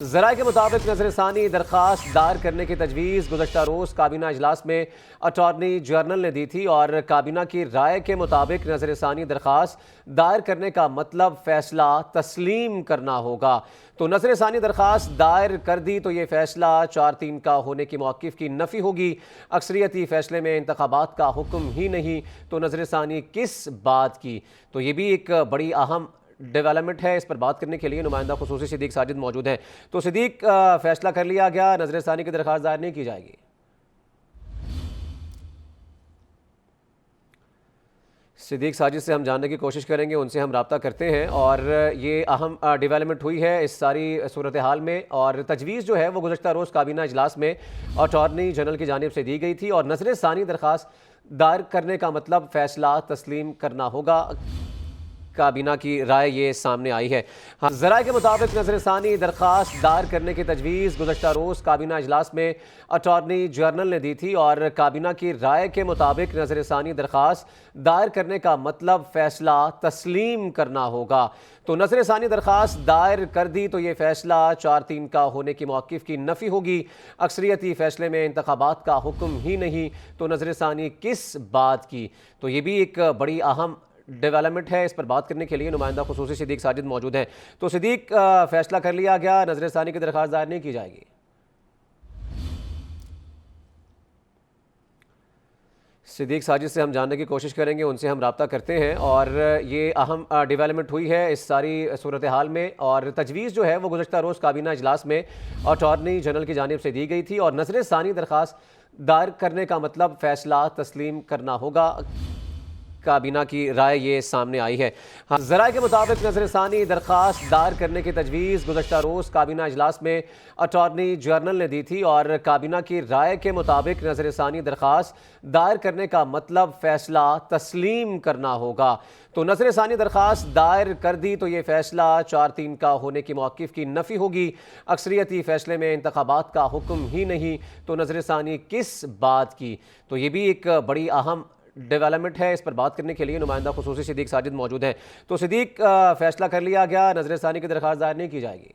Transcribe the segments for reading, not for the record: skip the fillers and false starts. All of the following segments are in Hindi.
ज़राए के मुताबिक नज़रसानी दरख्वास्त दायर करने की तजवीज़ गुज़श्ता रोज़ काबीना इजलास में अटॉर्नी जनरल ने दी थी और काबीना की राय के मुताबिक नज़रसानी दरख्वास्त दायर करने का मतलब फ़ैसला तस्लीम करना होगा। तो नज़रसानी दरख्वास्त दायर कर दी तो ये फ़ैसला 4-3 का होने की मौक़िफ़ की नफ़ी होगी। अक्सरियती फ़ैसले में इंतख़ाबात का हुक्म ही नहीं तो नज़रसानी किस बात की। तो ये भी एक बड़ी अहम डेवलपमेंट है। इस पर बात करने के लिए नुमाइंदा खुसूसी सिद्दीक साजिद मौजूद हैं। तो सिद्दीक, फैसला कर लिया गया, नजरसानी की दरख्वास्त दायर नहीं की जाएगी। सिद्दीक साजिद से हम जानने की कोशिश करेंगे, उनसे हम रब्ता करते हैं। और ये अहम डेवलपमेंट हुई है इस सारी सूरत हाल में, और तजवीज़ जो है वो गुज़श्ता रोज़ काबीना इजलास में अटॉर्नी जनरल की जानिब से दी गई थी और नजरसानी दरख्वास्त दायर करने का मतलब फ़ैसला तस्लीम करना होगा। काबीना की राय ये सामने आई है। हाँ, ज़राए के मुताबिक नज़रसानी दरख्वास्त दायर करने की तजवीज़ गुज़श्ता रोज़ काबीना इजलास में अटॉर्नी जनरल ने दी थी और काबीना की राय के मुताबिक नज़रसानी दरख्वास्त दायर करने का मतलब फ़ैसला तस्लीम करना होगा। तो नज़रसानी दरख्वास्त दायर कर दी तो ये फ़ैसला 4-3 का होने की मौक़िफ़ की नफ़ी होगी। अक्सरियती फ़ैसले में इंतख़ाबात का हुक्म ही नहीं तो नज़रसानी किस बात की। तो ये भी एक बड़ी अहम डेवलपमेंट है। इस पर बात करने के लिए नुमाइंदा खुसूसी सिद्दीक साजिद मौजूद हैं। तो सिद्दीक, फैसला कर लिया गया, नजरसानी की दरख्वास्त दायर नहीं की जाएगी। सिद्दीक साजिद से हम जानने की कोशिश करेंगे, उनसे हम रब्ता करते हैं। और ये अहम डेवलपमेंट हुई है इस सारी सूरत हाल में, और तजवीज़ जो है वो गुज़श्ता रोज़ काबीना इजलास में अटॉर्नी जनरल की जानिब से दी गई थी और नजरसानी दरख्वास्त दायर करने का मतलब फ़ैसला तस्लीम करना होगा। काबीना की राय ये सामने आई है। हाँ, ज़राए के मुताबिक नज़रसानी दरख्वास्त दायर करने की तजवीज़ गुज़श्ता रोज़ काबीना इजलास में अटॉर्नी जनरल ने दी थी और काबीना की राय के मुताबिक नज़रसानी दरख्वास्त दायर करने का मतलब फ़ैसला तस्लीम करना होगा। तो नज़रसानी दरख्वास्त दायर कर दी तो ये फ़ैसला 4-3 का होने की मौक़िफ़ की नफ़ी होगी। अक्सरियती फ़ैसले में इंतख़ाबात का हुक्म ही नहीं तो नज़रसानी किस बात की। तो ये भी एक बड़ी अहम डेवलपमेंट है। इस पर बात करने के लिए नुमाइंदा खुसूसी सिद्दीक साजिद मौजूद हैं। तो सिद्दीक, फैसला कर लिया गया, नजरसानी की दरख्वास्त दायर नहीं की जाएगी।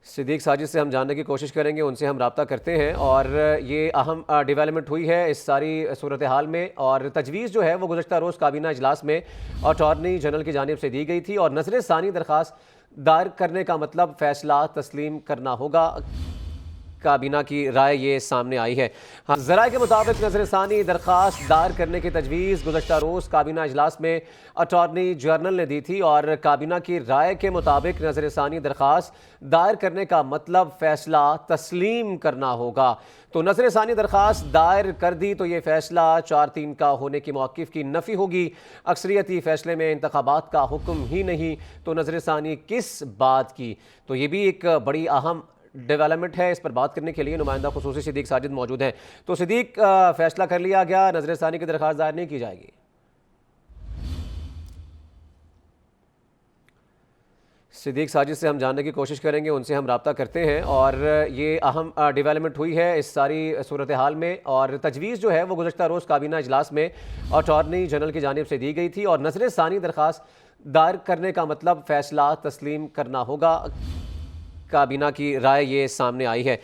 सिद्दीक साजिद से हम जानने की कोशिश करेंगे, उनसे हम रब्ता करते हैं। और ये अहम डेवलपमेंट हुई है इस सारी सूरत हाल में, और तजवीज़ जो है वो गुज़श्ता रोज़ काबीना इजलास में अटॉर्नी जनरल की जानिब से दी गई थी और नजरसानी दरख्वास्त दायर करने का मतलब फ़ैसला तस्लीम करना होगा। काबीना की राय ये सामने आई है। हाँ, ज़राए के मुताबिक नज़रसानी दरख्वास्त दायर करने की तजवीज़ गुज़श्ता रोज़ काबीना इजलास में अटॉर्नी जनरल ने दी थी और काबीना की राय के मुताबिक नज़रसानी दरख्वास्त दायर करने का मतलब फ़ैसला तस्लीम करना होगा। तो नज़रसानी दरख्वास्त दायर कर दी तो ये फ़ैसला 4-3 का होने की मौक़िफ़ की नफ़ी होगी। अक्सरियती फ़ैसले में इंतख़ाबात का हुक्म ही नहीं तो नज़रसानी किस बात की। तो ये भी एक बड़ी अहम डेवलपमेंट है। इस पर बात करने के लिए नुमाइंदा खुसूसी सिद्दीक साजिद मौजूद हैं। तो सिद्दीक, फैसला कर लिया गया, नजरसानी की दरख्वास्त दायर नहीं की जाएगी। सिद्दीक साजिद से हम जानने की कोशिश करेंगे, उनसे हम रब्ता करते हैं। और ये अहम डेवलपमेंट हुई है इस सारी सूरत हाल में, और तजवीज़ जो है वो गुज़श्ता रोज़ काबीना इजलास में अटॉर्नी जनरल की जानिब से दी गई थी और नजरसानी दरख्वास्त दायर करने का मतलब फ़ैसला तस्लीम करना होगा। काबीना की राय ये सामने आई है।